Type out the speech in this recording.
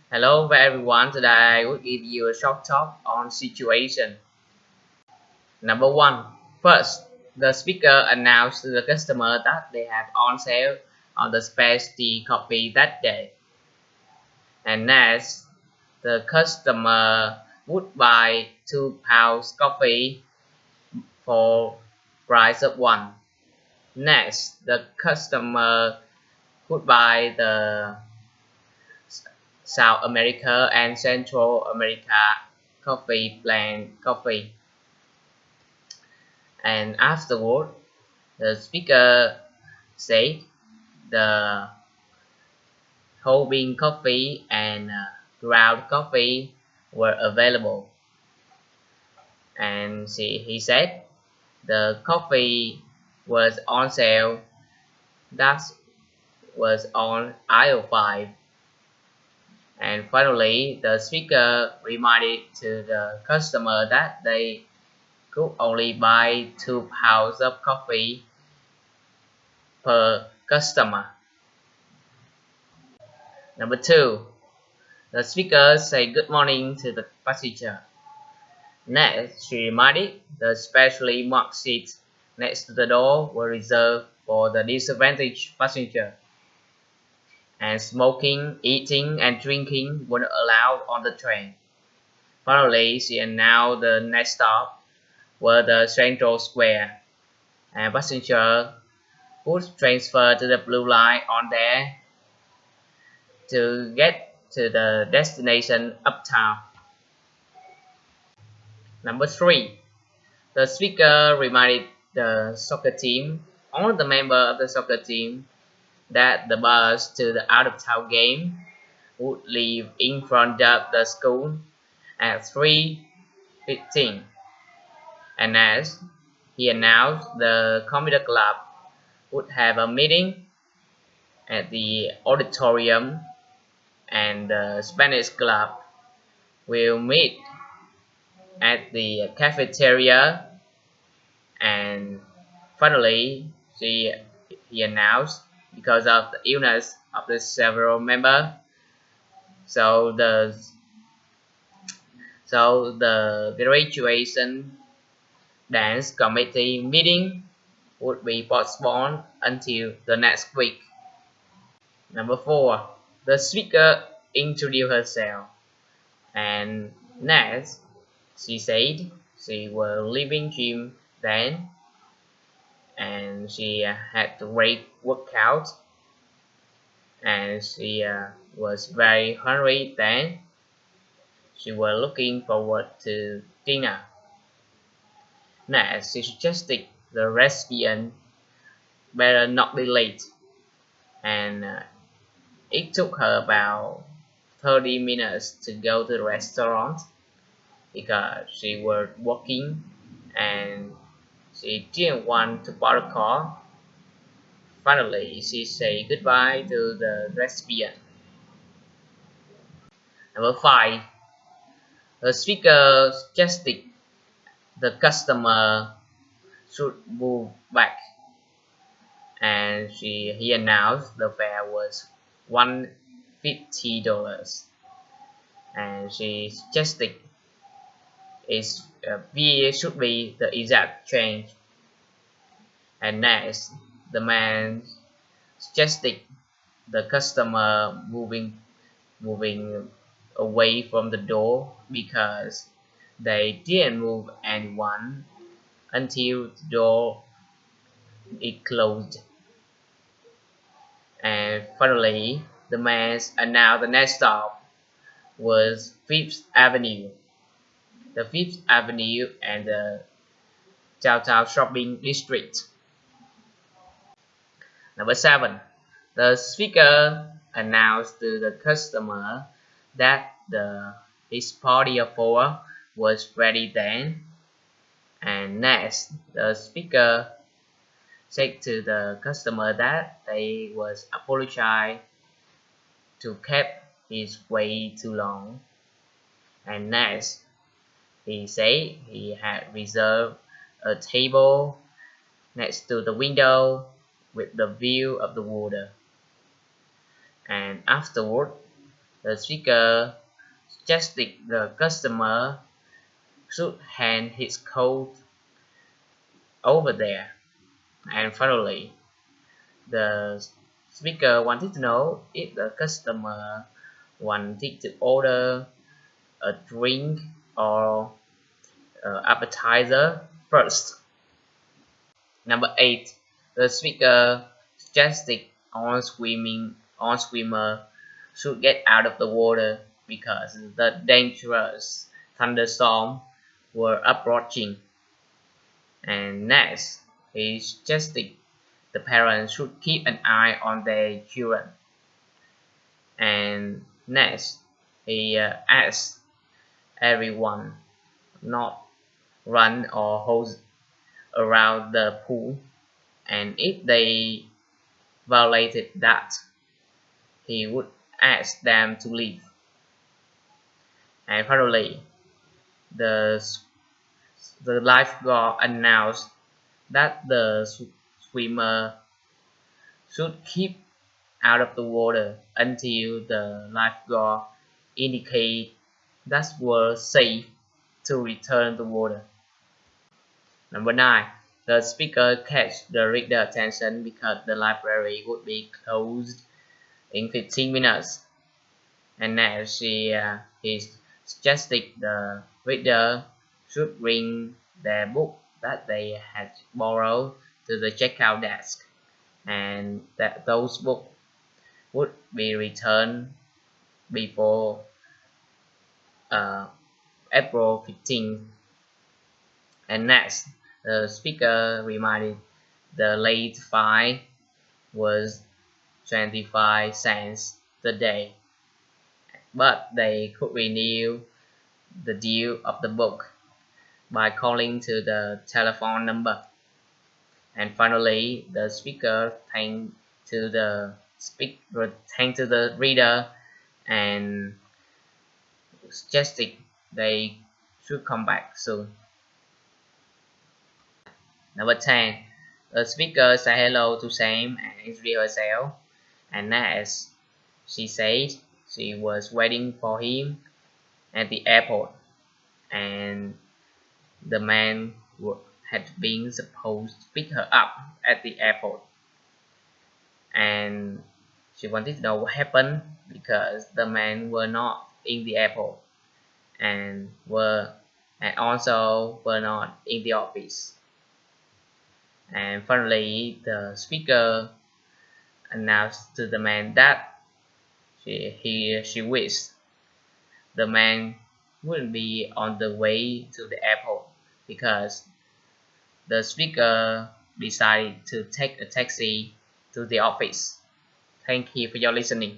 Hello everyone, today I will give you a short talk on situation. Number one, first, the speaker announced to the customer that they have on sale on the specialty coffee that day. And next, the customer would buy £2 coffee for price of one. Next, the customer would buy the South America and Central America coffee blend coffee. And afterward, the speaker said the whole bean coffee and ground coffee were available. And he said the coffee was on sale. That was on aisle 5. And finally, the speaker reminded to the customer that they could only buy £2 of coffee per customer. Number 2, the speaker said good morning to the passenger. Next, she reminded the specially marked seats next to the door were reserved for the disadvantaged passenger. And smoking, eating, and drinking were not allowed on the train. Finally, she announced the next stop was the Central Square, and passengers would transfer to the blue line on there to get to the destination uptown. Number 3, the speaker reminded the soccer team, all the members of the soccer team, that the bus to the out-of-town game would leave in front of the school at 3:15. And as he announced, the computer club would have a meeting at the auditorium, and the Spanish club will meet at the cafeteria. And finally, he announced, because of the illness of the several members, so the graduation dance committee meeting would be postponed until the next week. Number 4, the speaker introduced herself, and next she said she was leaving gym then, and she had to work out, and she was very hungry then. She was looking forward to dinner. Next, she suggested the recipient better not be late, and it took her about 30 minutes to go to the restaurant because she was walking and she didn't want to park the car. Finally, she said goodbye to the recipient. Number 5, the speaker suggested the customer should move back, and he announced the fare was $150, and she suggested it should be the exact change. And next, the man suggested the customer moving away from the door because they didn't move anyone until the door is closed. And finally, the man announced the next stop was Fifth Avenue. The Fifth Avenue and the downtown shopping district. Number 7, the speaker announced to the customer that his party of 4 was ready then. And next, the speaker said to the customer that they was apologize to kept his wait too long. And next, he said he had reserved a table next to the window with the view of the water. And afterward, The speaker suggested the customer should hand his coat over there. And finally, the speaker wanted to know if the customer wanted to order a drink or appetizer first. Number 8. The speaker suggested all swimmer should get out of the water because the dangerous thunderstorm were approaching. And next, he suggested the parents should keep an eye on their children. And next, he asked everyone not run or hose around the pool, and if they violated that, he would ask them to leave. And finally, the lifeguard announced that the swimmer should keep out of the water until the lifeguard indicate that was safe to return to water. Number 9. The speaker catch the reader's attention because the library would be closed in 15 minutes. And next, he suggested the reader should bring their book that they had borrowed to the checkout desk, and that those books would be returned before April 15th. And next, the speaker reminded the late fine was 25 cents a day, but they could renew the deal of the book by calling to the telephone number. And finally, the speaker thanked to the reader and suggested they should come back soon. Number 10. The speaker said hello to Sam and introduced herself, and next she said she was waiting for him at the airport, and the man had been supposed to pick her up at the airport. And she wanted to know what happened because the men were not in the airport and also were not in the office. And finally, the speaker announced to the man that she wished the man wouldn't be on the way to the airport because the speaker decided to take a taxi to the office. Thank you for your listening.